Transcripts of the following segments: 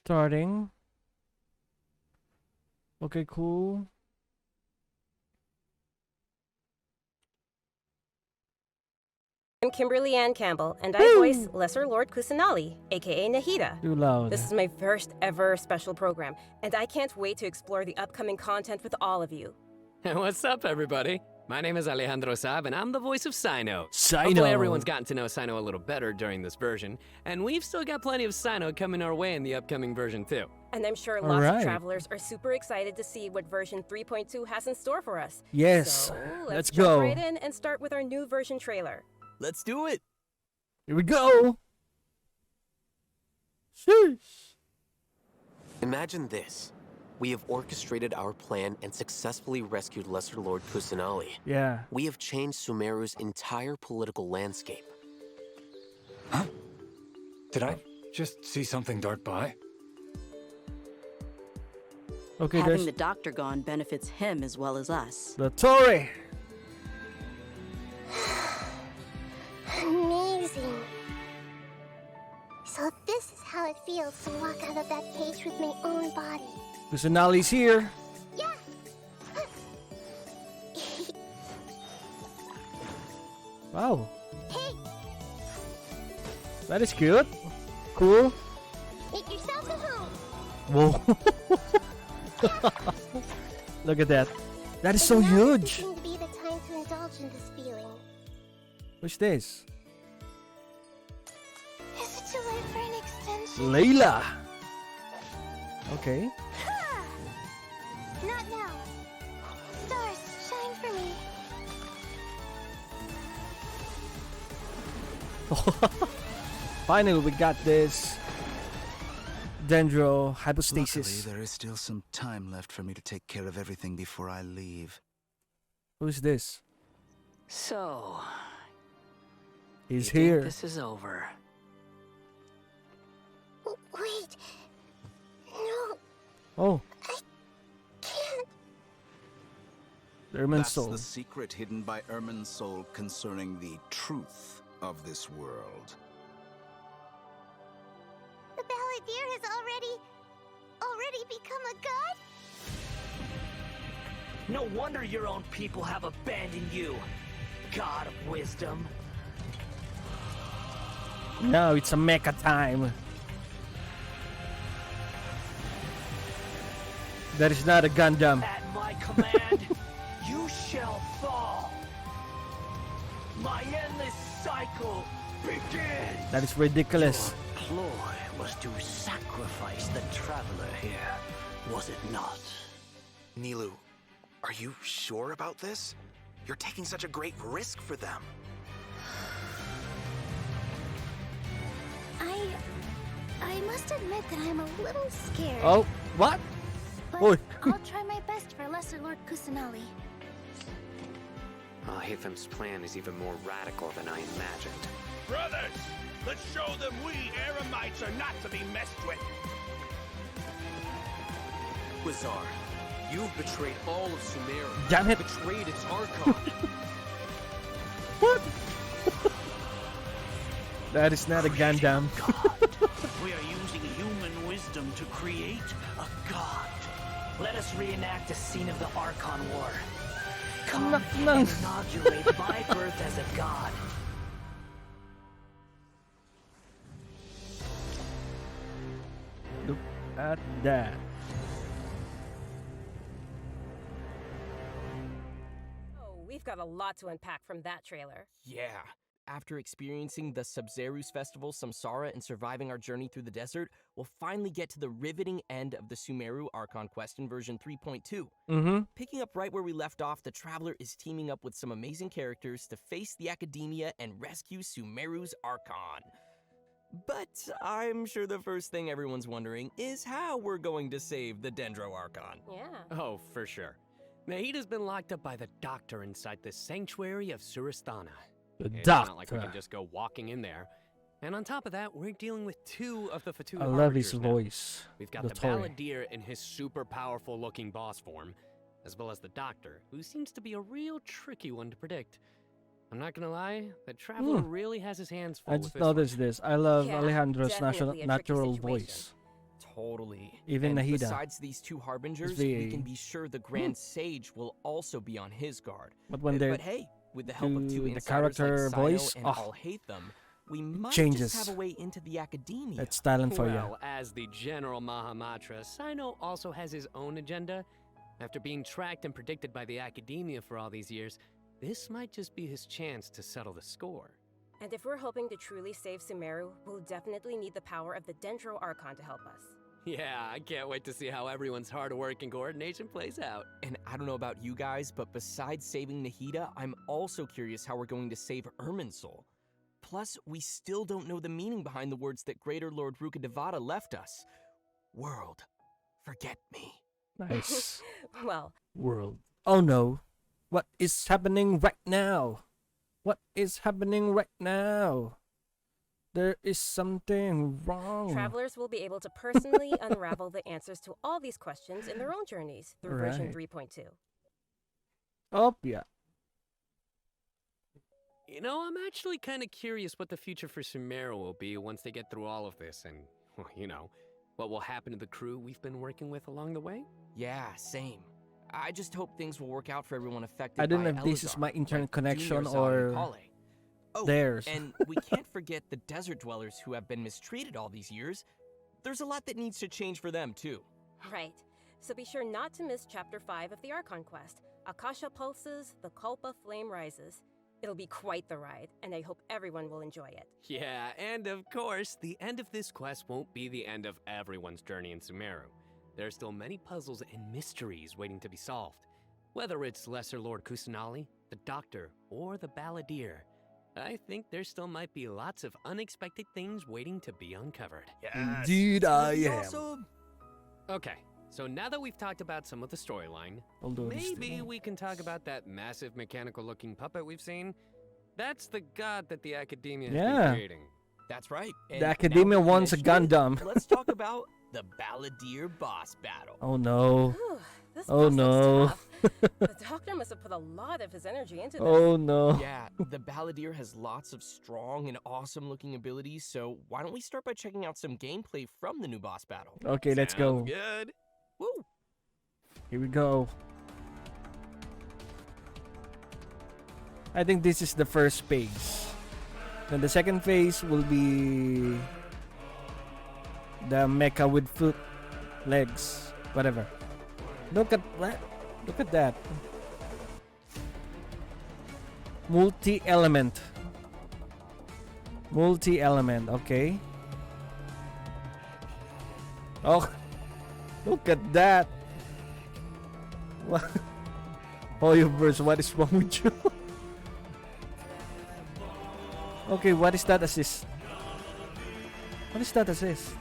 Starting. Okay, cool. I'm Kimberly Ann Campbell, and I voice Lesser Lord Kusanali, aka Nahida. Too loud. This is my first ever special program, and I can't wait to explore the upcoming content with all of you. What's up, everybody? My name is Alejandro Saab, and I'm the voice of Sino. Sino. Hopefully everyone's gotten to know Sino a little better during this version, and we've still got plenty of Sino coming our way in the upcoming version, too. And I'm sure lots of travelers are super excited to see what version 3.2 has in store for us. Yes, So let's jump go. right in and start with our new version trailer. Let's do it! Here we go. Sheesh. Imagine this. We have orchestrated our plan and successfully rescued Lesser Lord Kusanali. Yeah. We have changed Sumeru's entire political landscape. Huh? Did I just see something dart by? Okay, Having there's the doctor gone benefits him as well as us. dottore. Amazing. So this is how it feels to walk out of that cage with my own body. Kusanali's here. Yeah. Wow, Hey, that is cute. Cool. make yourself at home. Whoa. Look at that. That is so But now doesn't huge. seem to be the time to indulge in this feeling. What's this? Is it too late for an extension? Layla. Okay. Ha! Not now. Stars, shine for me. Finally, we got this. Dendro Luckily, hypostasis. there is still some time left for me to take care of everything before I leave. Who's this? So, He's you think here. this is over? Wait. No, Oh, I can't. Ermin's That's soul. the secret hidden by Ermin's soul concerning the truth of this world. The balladeer has already become a god? No wonder your own people have abandoned you, God of Wisdom. No, it's a mecha time. That is not a Gundam. At my command, you shall fall. My endless cycle begins. That is ridiculous. Ploy was to sacrifice the traveler here, was it not? Nilu, are you sure about this? You're taking such a great risk for them. I must admit that I'm a little scared. Oh, what? But Oi. I'll try my best for Lesser Lord Kusanali. Hathem's plan is even more radical than I imagined. Brothers, let's show them we Eremites are not to be messed with. Quasar, you've betrayed all of Sumeru. Damn it. Betrayed its Archon. What? That is not a Gundam. We are using human wisdom to create a god. Let us reenact a scene of the Archon War. Come and inaugurate my birth as a god. Look at that. Oh, we've got a lot to unpack from that trailer. Yeah. After experiencing the Subzerus Festival, Samsara, and surviving our journey through the desert, we'll finally get to the riveting end of the Sumeru Archon quest in version 3.2. Mm-hmm. Picking up right where we left off, the Traveler is teaming up with some amazing characters to face the Academia and rescue Sumeru's Archon. But I'm sure the first thing everyone's wondering is how we're going to save the Dendro Archon. Yeah. Oh, for sure. Nahida's been locked up by the doctor inside the sanctuary of Suristana. The It's doctor. not like we can just go walking in there. And on top of that, we're dealing with two of the Fatu I love his Harbingers now. voice. We've got the Dottore. balladeer in his super powerful looking boss form, as well as the doctor, who seems to be a real tricky one to predict. I'm not gonna lie, the traveler really has his hands full I with just this one. noticed this. I love Yeah, Alejandro's definitely a tricky natural situation. voice. Totally. Even and Nahida. besides these two harbingers, the- we can be sure the Grand Sage will also be on his guard. But when they're But hey, with the help of two the insiders character like Sino voice, and oh, I'll hate them, we might changes. just have a way into the academia. That's talent for you. Well, as the General Mahamatra, Sino also has his own agenda. After being tracked and predicted by the academia for all these years, this might just be his chance to settle the score. And if we're hoping to truly save Sumeru, we'll definitely need the power of the Dendro Archon to help us. Yeah, I can't wait to see how everyone's hard work and coordination plays out. And I don't know about you guys, but besides saving Nahida, I'm also curious how we're going to save Irminsul. Plus, we still don't know the meaning behind the words that Greater Lord Rukkhadevata left us. World, forget me. Nice. Well, World. Oh no. What is happening right now? What is happening right now? There is something wrong. travelers will be able to personally unravel the answers to all these questions in their own journeys through version Right. 3.2. Oh, yeah. You know, I'm actually kind of curious what the future for Sumeru will be once they get through all of this and, well, you know, what will happen to the crew we've been working with along the way. Yeah, same. I just hope things will work out for everyone affected I don't know by if this is Elazar, my internet like connection Dunyazad or and Kale. Oh, theirs. and we can't forget the desert dwellers who have been mistreated all these years. There's a lot that needs to change for them, too. Right. So be sure not to miss Chapter 5 of the Archon quest, Akasha Pulses, the Kulpa Flame Rises. It'll be quite the ride, and I hope everyone will enjoy it. Yeah, and of course, the end of this quest won't be the end of everyone's journey in Sumeru. There are still many puzzles and mysteries waiting to be solved. Whether it's Lesser Lord Kusanali, the Doctor, or the Balladeer, I think there still might be lots of unexpected things waiting to be uncovered. Indeed I am. Awesome. Okay, so now that we've talked about some of the storyline, Although this maybe thing- we can talk about that massive mechanical-looking puppet we've seen. That's the god that the Academia has Yeah. been creating. That's right. The And now Academia that you wants a mention it, Gundam. Let's talk about the Balladeer boss battle. Oh no. Whew, this Oh boss looks no. tough. The Doctor must have put a lot of his energy into this. Oh no. Yeah, the Balladeer has lots of strong and awesome looking abilities, so why don't we start by checking out some gameplay from the new boss battle? Okay, let's go. Sounds good. Woo! Here we go. I think this is the first phase. Then the second phase will be the mecha with foot, legs, whatever. Look at that. Look at that. Multi-element. Multi-element, okay. Oh, look at that. What? Hoyoverse, what is wrong with you? Okay, what is that assist? What is that assist?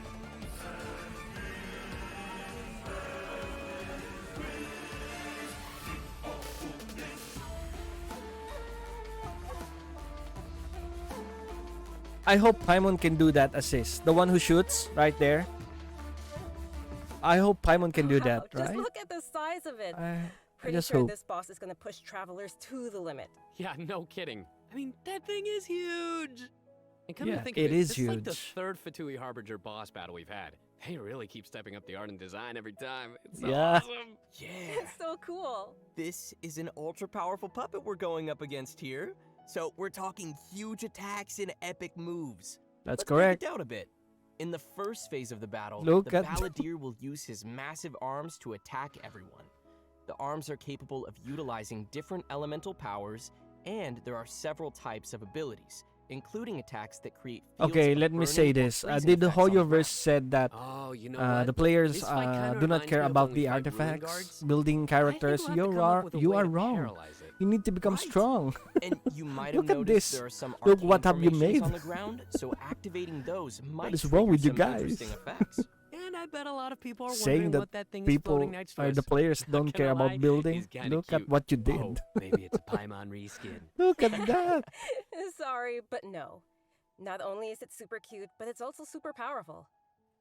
I hope Paimon can do that assist. The one who shoots right there. I hope Paimon can do Wow, that, just right? look at the size of it. I Pretty just sure hope. this boss is going to push travelers to the limit. Yeah, no kidding. I mean, that thing is huge. And come Yeah, to think it of it, is this is like the huge. third Fatui Harbinger boss battle we've had. They really keep stepping up the art and design every time. It's so Yeah. awesome. Yeah, It's so cool. this is an ultra powerful puppet we're going up against here. So we're talking huge attacks and epic moves. That's Let's correct. break it down a bit. In the first phase of the battle, Look the at- Balladeer will use his massive arms to attack everyone. The arms are capable of utilizing different elemental powers, and there are several types of abilities, including attacks that create fields Okay, of let me burning say or this. freezing Did the effects on the Hoyoverse ground. said that Oh, you know the what? players This fight kinda do not reminds care me of about when the we fight ruin artifacts, guards. building I think characters? we'll have to You come up are with a you way are to wrong. paralyze it. You need to become Right. strong. And you might Look have at noticed this. there are some Look arcane what have you formations made. on the ground, so activating those might is wrong trigger with you some guys? interesting effects. And I bet a lot of people are Saying wondering that what that thing is people floating next to or us. the players Not don't care gonna lie, about building. he's kinda Look at cute. what you did. Oh, maybe it's a Paimon reskin. Look at that. Sorry, but no. Not only is it super cute, but it's also super powerful.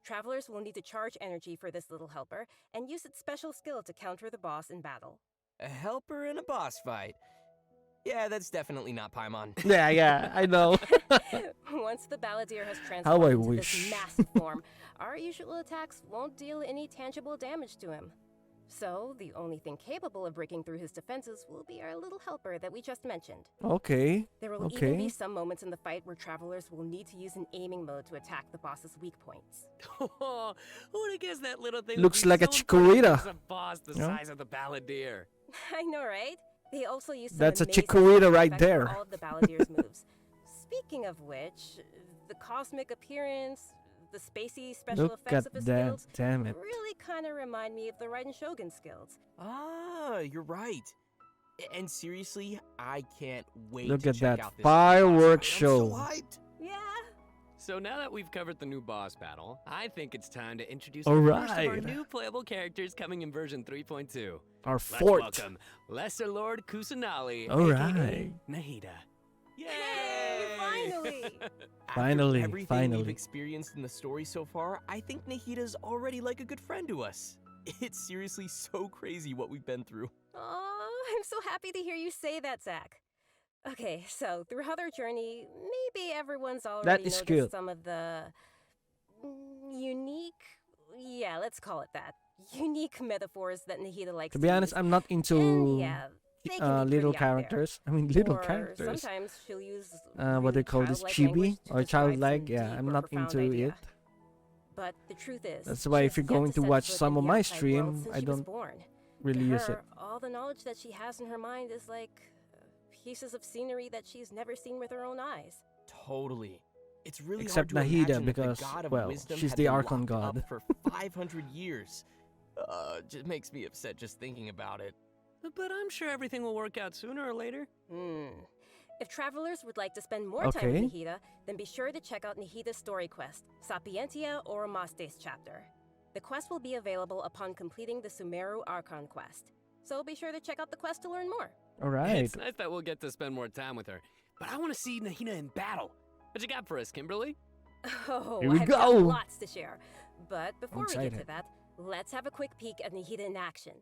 Travelers will need to charge energy for this little helper and use its special skill to counter the boss in battle. A helper in a boss fight. Yeah, that's definitely not Paimon. Yeah, I know. Once the balladeer has How I transformed into wish. this massive form, our usual attacks won't deal any tangible damage to him. So, the only thing capable of breaking through his defenses will be our little helper that we just mentioned. Okay. There will even be Okay. some moments in the fight where travelers will need to use an aiming mode to attack the boss's weak points. Oh, who'd have guessed that little thing Looks would be like a so important chikorita. against a boss the Yeah. size of the balladeer. I know, right? They also use some That's a amazing chikorita sound right effects for there. all of the balladier's moves. Speaking of which, the cosmic appearance, the spacey special Look effects at of his that. skills Damn it. really kind of remind me of the Raiden Shogun skills. Ah, you're right. And seriously, I can't wait Look to at check that out this fireworks boss. show. I'm so hyped. Yeah. So now that we've covered the new boss battle, I think it's time to introduce All the first of our right. new playable characters coming in version 3.2. Our Let's fort. welcome Lesser Lord Kusanali, All aka right. Nahida. Yay! Hey, finally! Finally, After everything finally. we've experienced in the story so far, I think Nahida's already like a good friend to us. It's seriously so crazy what we've been through. Oh, I'm so happy to hear you say that, Zach. Okay, so throughout our journey, maybe everyone's already is noticed good. some of the unique, yeah, let's call it that, unique metaphors that Nahida likes To be honest, use. I'm not And into yeah, they can be little pretty out there. characters. I mean, little Or characters. sometimes she'll use What they really call this, childlike chibi language to or describe childlike. some Yeah, deep I'm or not profound into idea. it. But the truth is, That's why she if has you're yet going to set watch foot some in of the my outside world stream, since I she was don't born. really To use her, it. all the knowledge that she has in her mind is like pieces of scenery that she's never seen with her own eyes. Totally. It's really Except hard to Nahida, imagine that because, the god of well, wisdom she's had the been Archon locked god. up for 500 years. Just makes me upset just thinking about it. But I'm sure everything will work out sooner or later. If travelers would like to spend more time Okay. with Nahida, then be sure to check out Nahida's story quest, Sapientia Oromastes chapter. The quest will be available upon completing the Sumeru Archon quest. So be sure to check out the quest to learn more. All right. It's nice that we'll get to spend more time with her. But I want to see Nahida in battle. What you got for us, Kimberly? Oh, Here we I've go. got lots to share. But before we get to excited. that, let's have a quick peek at Nahida in action.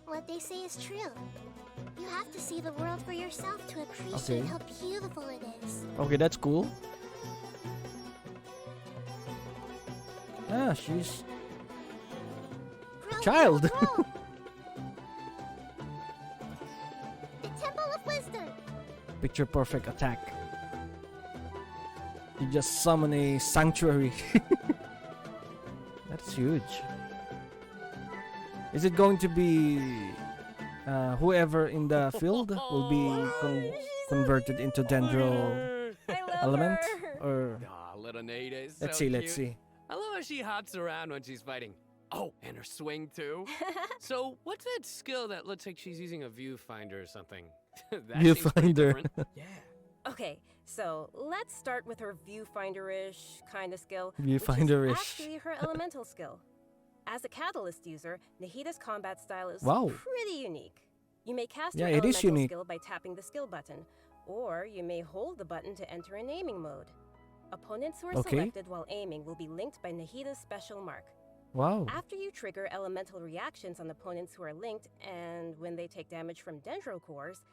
What they say is true. You have to see the world for yourself to appreciate Okay. how beautiful it is. Okay, that's cool. Ah, she's Grow, child. grow, grow. The Temple of Wisdom. Picture perfect attack. You just summon a sanctuary. That's huge. Is it going to be whoever in the field will be converted into dendro I love element? her. Or Aw, little Nahida is let's so see, let's cute. see. I love how she hops around when she's fighting. Oh, and her swing too. So, what's that skill that looks like she's using a viewfinder or something? That seems pretty Viewfinder. different. Yeah. Okay, so let's start with her viewfinder-ish kind of skill, Viewfinder-ish. which is actually her elemental skill. As a catalyst user, Nahida's combat style is Wow. pretty unique. You may cast Yeah, your it is elemental unique. skill by tapping the skill button, or you may hold the button to enter an aiming mode. Opponents who are Okay. selected while aiming will be linked by Nahida's special mark. Wow. After you trigger elemental reactions on opponents who are linked, and when they take damage from dendro cores,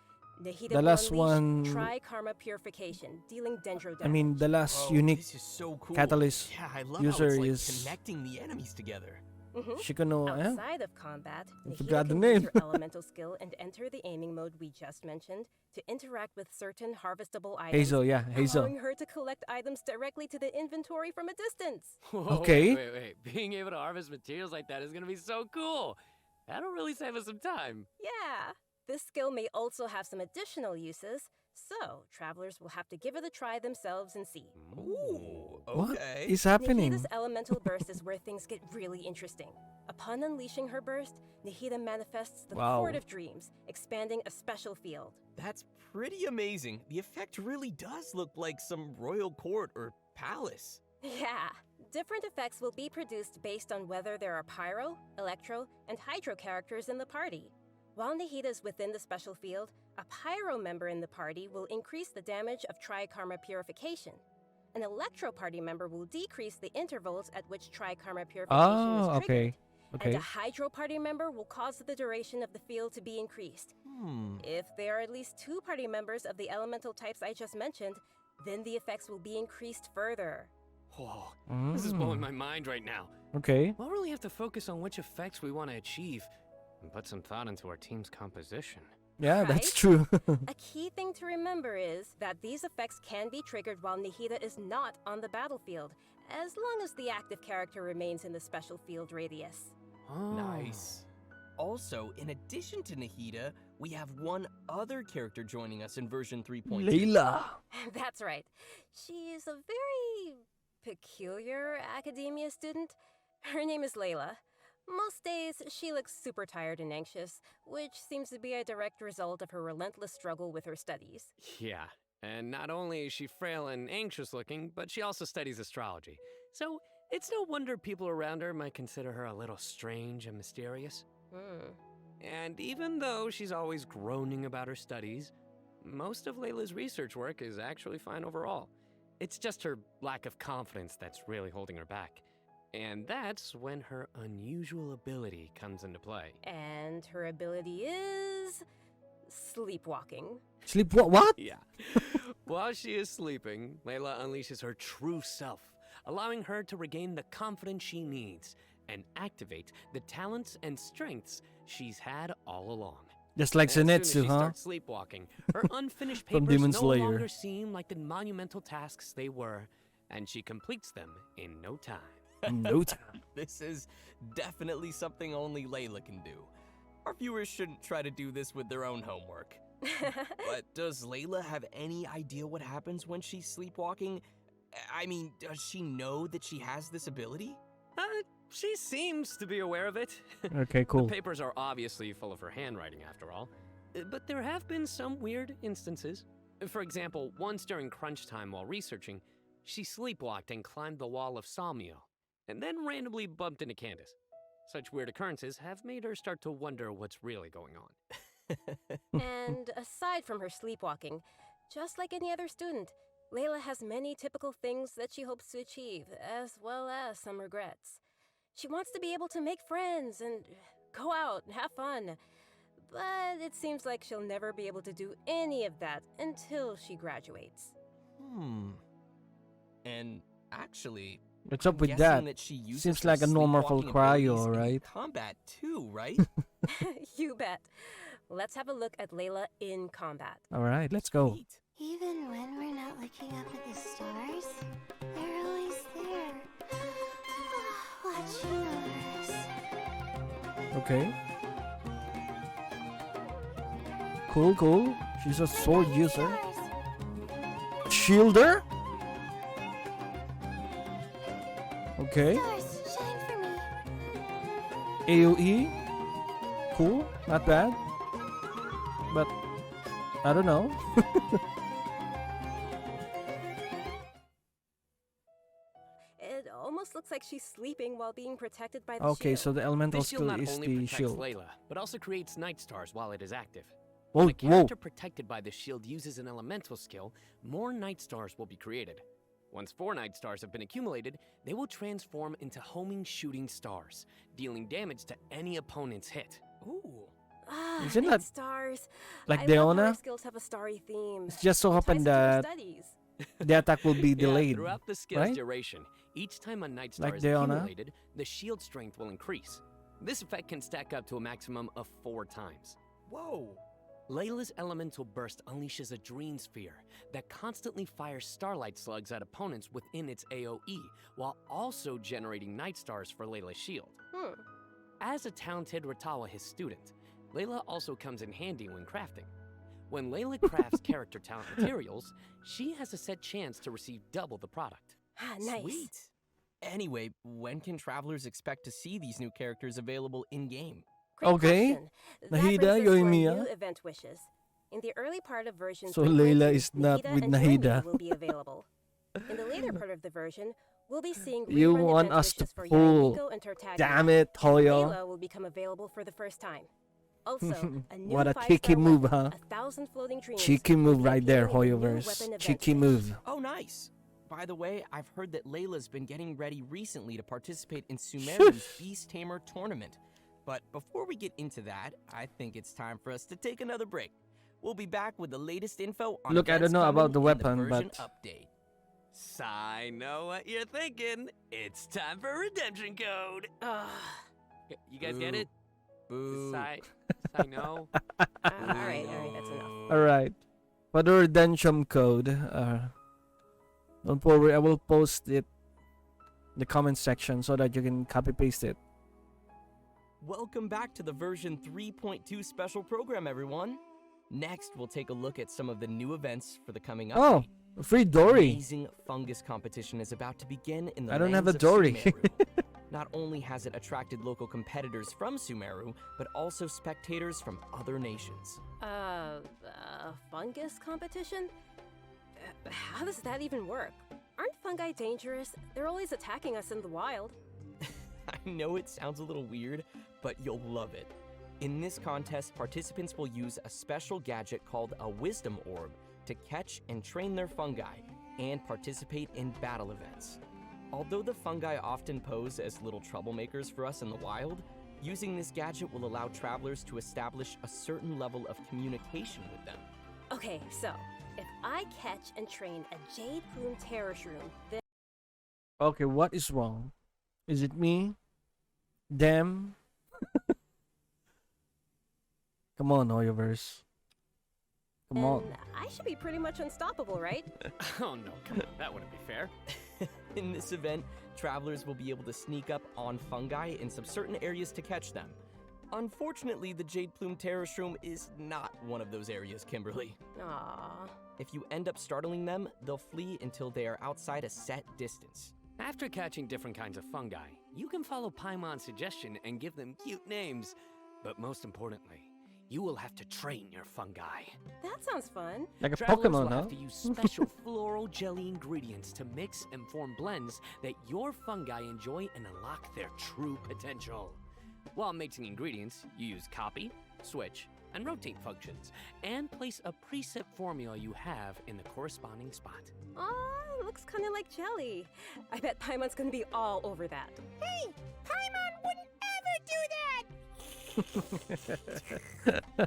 Nahida The will last unleash one- Tri-Karma Purification, dealing dendro damage. I mean, the last Oh, unique this is so cool. catalyst Yeah, I love user how it's like is connecting the enemies together. Shikono. Eh? Outside of combat, I Nahida forgot the can name. use her elemental skill and enter the aiming mode we just mentioned to interact with certain harvestable items. Hazel, yeah, Hazel. Allowing her to collect items directly to the inventory from a distance. Whoa, Okay. Wait. Being able to harvest materials like that is gonna be so cool. That'll really save us some time. Yeah. This skill may also have some additional uses, so travelers will have to give it a try themselves and see. Ooh, What okay. is happening? Nahida's elemental burst is where things get really interesting. Upon unleashing her burst, Nahida manifests the Wow. Court of Dreams, expanding a special field. That's pretty amazing. The effect really does look like some royal court or palace. Yeah. Different effects will be produced based on whether there are pyro, electro, and hydro characters in the party. While Nahida is within the special field, a pyro member in the party will increase the damage of Tri-Karma Purification. An electro party member will decrease the intervals at which Tri-Karma Purification is Oh, triggered. okay. Okay. And a hydro party member will cause the duration of the field to be increased. If there are at least 2 party members of the elemental types I just mentioned, Then the effects will be increased further. Whoa, this is blowing my mind right now. Okay. We'll really have to focus on which effects we want to achieve and put some thought into our team's composition. Yeah, Right? that's true. A key thing to remember is that these effects can be triggered while Nahida is not on the battlefield, as long as the active character remains in the special field radius. Oh. Nice. Also, in addition to Nahida, we have one other character joining us in version 3.2. Layla. That's right. She's a very peculiar academia student. Her name is Layla. Most days, she looks super tired and anxious, which seems to be a direct result of her relentless struggle with her studies. Yeah, and not only is she frail and anxious looking, but she also studies astrology. So it's no wonder people around her might consider her a little strange and mysterious. And even though she's always groaning about her studies, most of Layla's research work is actually fine overall. It's just her lack of confidence that's really holding her back. And that's when her unusual ability comes into play. And her ability is sleepwalking. Sleep what? Yeah. While she is sleeping, Layla unleashes her true self, allowing her to regain the confidence she needs and activate the talents and strengths she's had all along. Just like As soon as Zenitsu, she huh? starts sleepwalking, her unfinished From papers Demon no Slayer. longer seem like the monumental tasks they were, and she completes them in no time. No time. This is definitely something only Layla can do. Our viewers shouldn't try to do this with their own homework. But does Layla have any idea what happens when she's sleepwalking? I mean, does she know that she has this ability? She seems to be aware of it. Okay, cool. The papers are obviously full of her handwriting, after all. But there have been some weird instances. For example, once during crunch time while researching, she sleepwalked and climbed the wall of Sawmill, and then randomly bumped into Candace. Such weird occurrences have made her start to wonder what's really going on. And aside from her sleepwalking, just like any other student, Layla has many typical things that she hopes to achieve, as well as some regrets. She wants to be able to make friends and go out and have fun, but it seems like she'll never be able to do any of that until she graduates. And actually, What's up I'm with guessing that? she uses Seems her like a normal sleepwalking cryo, abilities in right? combat too, right? You bet. Let's have a look at Layla in combat. All right, let's go. Even when we're not looking up at the stars, they're always there. Watch yours. Okay. Cool, cool. She's a sword user. Shielder? Okay. Stars, shine for me. AoE? Cool, not bad. But, I don't know. It almost looks like she's sleeping while being protected by the Okay, shield. so the elemental This shield skill not is only the protects shield. Layla, but also creates night stars while it is active. Whoa, When a character whoa. protected by the shield uses an elemental skill, more night stars will be created. Once 4 night stars have been accumulated, they will transform into homing shooting stars, dealing damage to any opponent's hit. Ooh. Isn't Night that stars. like I love how Deona? her skills have a starry theme. It's just so It ties happened into her that studies. the attack will be Yeah, delayed, throughout the skill's right? duration, each time a night star Like is Deona? accumulated, the shield strength will increase. This effect can stack up to a maximum of 4 times. Whoa. Layla's elemental burst unleashes a dream sphere that constantly fires starlight slugs at opponents within its AoE, while also generating night stars for Layla's shield. As a talented Ratawa his student, Layla also comes in handy when crafting. When Layla crafts character talent materials, she has a set chance to receive double the product. Nice. Sweet. Anyway, when can travelers expect to see these new characters available in-game? Great Okay. question. That Nahida, brings us to our Yoimiya. new event wishes. In the early part of version So 3.2, Layla is not Nahida with and Nahida. Yoimiya will be available. In the later part of the version, we'll be seeing You rerun want event us to wishes for pull. Yuriko and Tartaglia. Damn it, Hoyo. Layla will become available for the first time. Also, a new What a 5-star cheeky move, weapon, huh? 1,000 floating dreams, Cheeky move will right be there, appearing in the new Hoyoverse. weapon event Cheeky wish. move. Oh, nice. By the way, I've heard that Layla's been getting ready recently to participate in Sumeru's Beast Tamer tournament. But before we get into that, I think it's time for us to take another break. We'll be back with the latest info on Look, I don't events know coming about the in weapon, version but update. I know what you're thinking. It's time for redemption code. You guys get it? Boo. I know. Alright, that's enough. alright. For the redemption code, don't worry, I will post it in the comment section so that you can copy paste it. Welcome back to the version 3.2 special program, everyone. Next, we'll take a look at some of the new events for the coming update. Oh, free Dory. Amazing fungus competition is about to begin in the I don't have a lands of Dory. Sumeru. Not only has it attracted local competitors from Sumeru, but also spectators from other nations. Fungus competition? How does that even work? Aren't fungi dangerous? They're always attacking us in the wild. I know it sounds a little weird, but you'll love it. In this contest, participants will use a special gadget called a wisdom orb to catch and train their fungi and participate in battle events. Although the fungi often pose as little troublemakers for us in the wild, using this gadget will allow travelers to establish a certain level of communication with them. Okay, so if I catch and train a jade plume terror shroom, then Okay, what is wrong? Is it me? Them? Come on, hoyoverse. Come on. I should be pretty much unstoppable, right? Oh no, come on, that wouldn't be fair. In this event, travelers will be able to sneak up on fungi in some certain areas to catch them. Unfortunately, the Jade Plume Terror Shroom is not one of those areas, Kimberly. Aww. If you end up startling them, they'll flee until they are outside a set distance. After catching different kinds of fungi, you can follow Paimon's suggestion and give them cute names. But most importantly, you will have to train your fungi. That sounds fun. Like a Travelers Pokemon, will huh? have to use special floral jelly ingredients to mix and form blends that your fungi enjoy and unlock their true potential. While mixing ingredients, you use copy, switch, and rotate functions, and place a preset formula you have in the corresponding spot. Aw, looks kind of like jelly. I bet Paimon's gonna be all over that. Hey, Paimon wouldn't ever do that!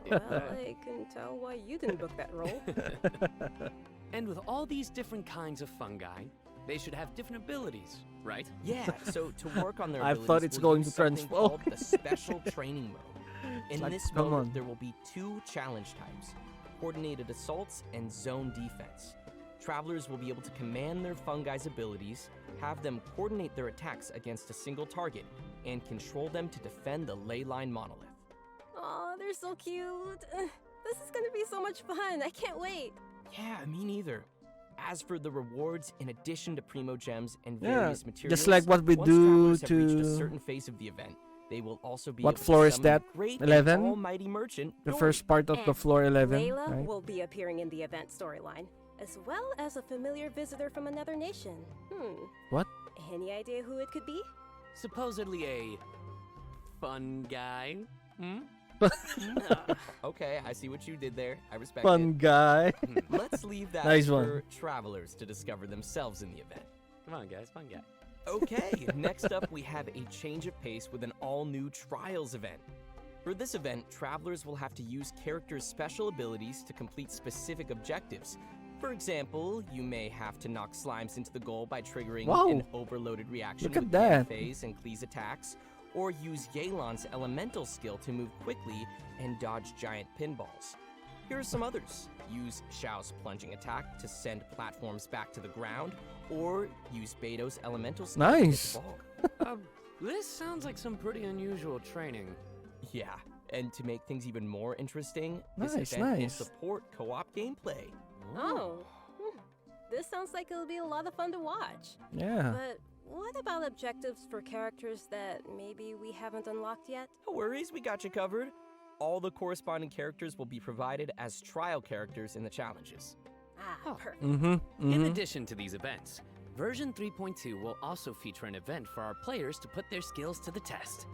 Well, I can tell why you didn't book that role. And with all these different kinds of fungi, they should have different abilities, right? Yeah, so to work on their I abilities, thought it's we'll going use to something transform. called the Special Training Mode. In Like, this come mode, on. there will be 2 challenge types, coordinated assaults and zone defense. Travelers will be able to command their fungi's abilities, have them coordinate their attacks against a single target, and control them to defend the ley line monolith. Aw, they're so cute. This is gonna be so much fun. I can't wait. Yeah, me neither. As for the rewards, in addition to Primo Gems and Yeah, various materials, just like what we once do travelers have reached a to- certain phase of the event, they will also be What able floor to is summon that? the great 11? and almighty merchant, The Dory. first part of the And floor 11, Layla right? will be appearing in the event storyline, as well as a familiar visitor from another nation. What? Any idea who it could be? Supposedly a fun guy. Okay, I see what you did there. I respect Fun it. guy. Let's leave that Nice for one. travelers to discover themselves in the event. Come on, guys, fun guy. Okay, next up we have a change of pace with an all-new Trials event. For this event, travelers will have to use characters' special abilities to complete specific objectives. For example, you may have to knock slimes into the goal by triggering Wow. an overloaded reaction Look at with that. phase and Klee's attacks, or use Yelan's elemental skill to move quickly and dodge giant pinballs. Here are some others. Use Xiao's plunging attack to send platforms back to the ground, or use Beto's elemental skill to hit Nice. the ball. This sounds like some pretty unusual training. Yeah, and to make things even more interesting, this Nice, event nice. will support co-op gameplay. Oh. This sounds like it'll be a lot of fun to watch. Yeah. But what about objectives for characters that maybe we haven't unlocked yet? No worries, we got you covered. All the corresponding characters will be provided as trial characters in the challenges. Ah, perfect. In addition to these events, version 3.2 will also feature an event for our players to put their skills to the test.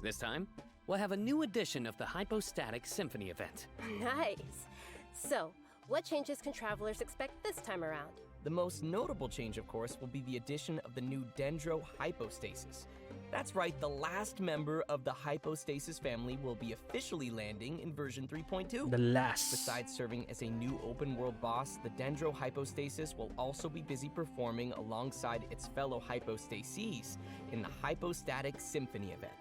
This time, we'll have a new edition of the Hypostatic Symphony event. Nice. So, what changes can travelers expect this time around? The most notable change, of course, will be the addition of the new Dendro Hypostasis. That's right, the last member of the Hypostasis family will be officially landing in version 3.2. The last. Besides serving as a new open-world boss, the Dendro Hypostasis will also be busy performing alongside its fellow Hypostases in the Hypostatic Symphony event.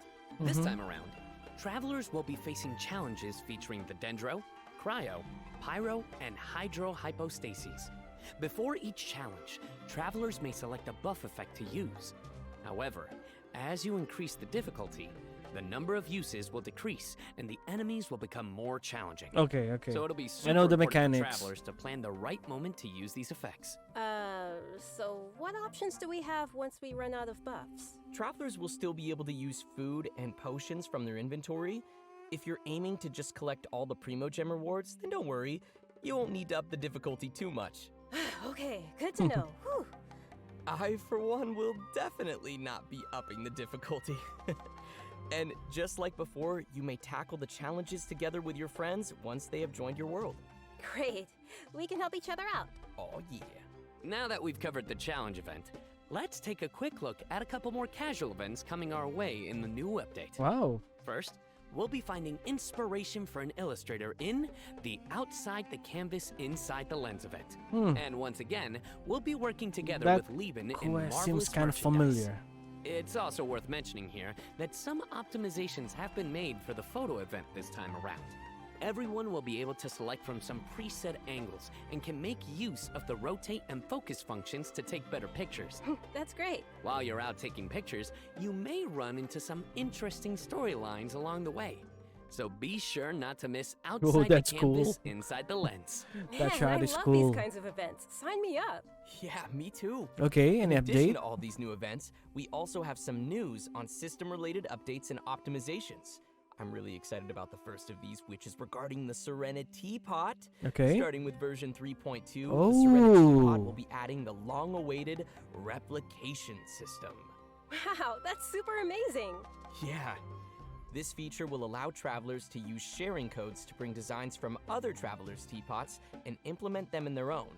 This time around, travelers will be facing challenges featuring the Dendro, Cryo, Pyro, and Hydro Hypostases. Before each challenge, travelers may select a buff effect to use. However, as you increase the difficulty, the number of uses will decrease and the enemies will become more challenging. Okay. So it'll be super I know the important for mechanics. travelers to plan the right moment to use these effects. So what options do we have once we run out of buffs? Travelers will still be able to use food and potions from their inventory. If you're aiming to just collect all the Primo Gem rewards, then don't worry, you won't need to up the difficulty too much. Okay, good to know. Whew. I, for one, will definitely not be upping the difficulty. And just like before, you may tackle the challenges together with your friends once they have joined your world. Great. We can help each other out. Oh yeah. Now that we've covered the challenge event, let's take a quick look at a couple more casual events coming our way in the new update. Wow. First, we'll be finding inspiration for an illustrator in the Outside the Canvas Inside the Lens event. And once again, we'll be working together That with Lieben in quest Marvelous seems kind of Merchandise. familiar. It's also worth mentioning here that some optimizations have been made for the photo event this time around. Everyone will be able to select from some preset angles and can make use of the rotate and focus functions to take better pictures. That's great. While you're out taking pictures, you may run into some interesting storylines along the way. So be sure not to miss Outside the that's Canvas cool. Inside the Lens. That Man, shot I is love cool. these kinds of events. Sign me up. Yeah, me too. Okay, any In addition update? to all these new events, we also have some news on system-related updates and optimizations. I'm really excited about the first of these, which is regarding the Serenity Teapot. Okay. Starting with version 3.2, the Serenity Teapot will Oh. be adding the long-awaited replication system. Wow, that's super amazing. Yeah. This feature will allow travelers to use sharing codes to bring designs from other travelers' teapots and implement them in their own,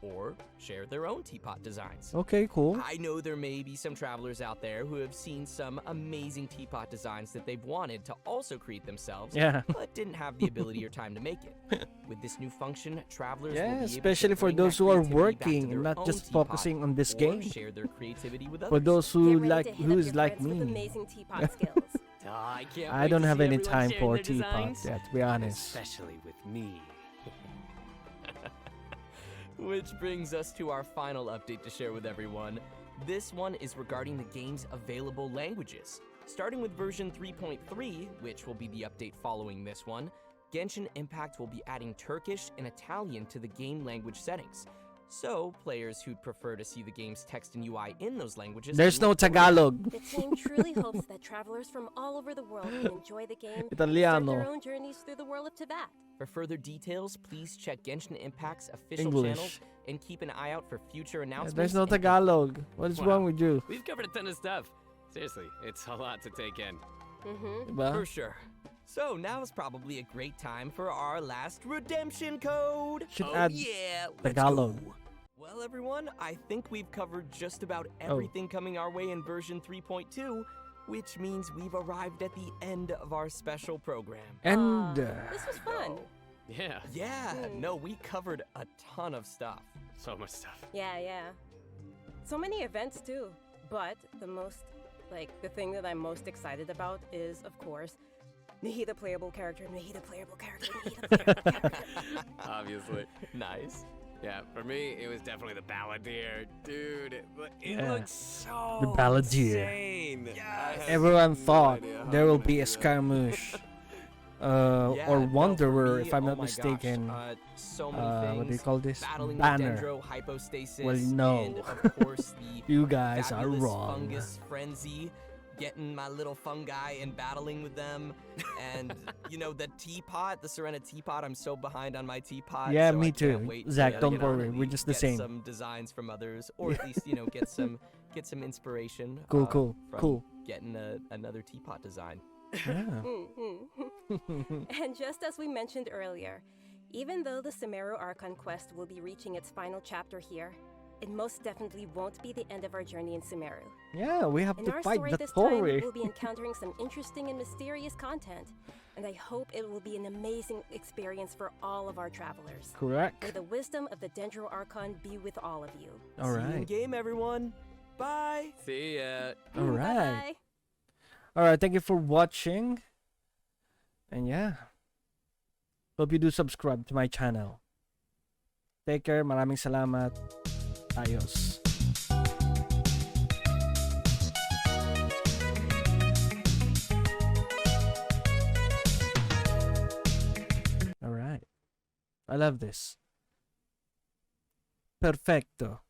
or share their own teapot designs. Okay, cool. I know there may be some travelers out there who have seen some amazing teapot designs that they've wanted to also create themselves, Yeah. but didn't have the ability or time to make it. With this new function, travelers will Yeah, be able especially to for bring those that who are creativity back to working their and not own just teapot, focusing on this or game. share their creativity with For others. those who Get ready to hit up who's your like friends with me. amazing teapot skills. I can't I wait don't to have see any everyone time sharing for their teapot, designs, yeah, to be honest. especially with me. Which brings us to our final update to share with everyone. This one is regarding the game's available languages. Starting with version 3.3, which will be the update following this one, Genshin Impact will be adding Turkish and Italian to the game language settings. So, players who'd prefer to see the game's text and UI in those languages... There's can no look forward to Tagalog. The team truly hopes that travelers from all over the world can enjoy the game and start Italiano. their own journeys through the world of Tibet. For further details, please check Genshin Impact's official English. channels and keep an eye out for future Yeah, announcements. there's no and Tagalog. What is Wow. wrong with you? We've covered a ton of stuff. Seriously, it's a lot to take in. Diba? For sure. So now is probably a great time for our last redemption code. Should Oh add yeah, let's Tagalog. go. Well, everyone, I think we've covered just about Oh. everything coming our way in version 3.2, which means we've arrived at the end of our special program. And This was fun. Yeah, Yeah, no, we covered a ton of stuff. so much stuff. Yeah. So many events too. But the thing that I'm most excited about is, of course, Nahida playable character, Nahida playable character, Nahida playable character. Obviously. Nice. Yeah, for me, it was definitely the Balladeer. Dude, it Yeah. looks so The Balladeer. insane. I have everyone no thought idea how there will I'm be gonna a do it. scaramouche. Yeah, Or no, Wanderer, for me, if I'm oh not my gosh, mistaken. so many things. What do you call this? Battling Banner. the Dendro Hypostasis. Well, no. And of course, the You guys are fabulous wrong. fungus frenzy. Getting my little fungi and battling with them. And, the teapot, the Serenity Teapot, I'm so behind on my teapot. Yeah, so me I can't too. wait Zach, to don't get worry, on we're and just the get same. some designs from others, or at least, get some inspiration. Cool, from cool. Getting another teapot design. Yeah. And just as we mentioned earlier, even though the Sumeru Archon quest will be reaching its final chapter here, it most definitely won't be the end of our journey in Sumeru. Yeah, we have In to our fight story the this time, dottore. we'll be encountering some interesting and mysterious content, and I hope it will be an amazing experience for all of our travelers. Correct. May the wisdom of the Dendro Archon be with all of you. All See you in right. game, everyone. Bye. See ya. All right. Bye-bye. All right. Thank you for watching. And yeah. Hope you do subscribe to my channel. Take care. Maraming salamat. Ayos. All right. I love this. Perfecto.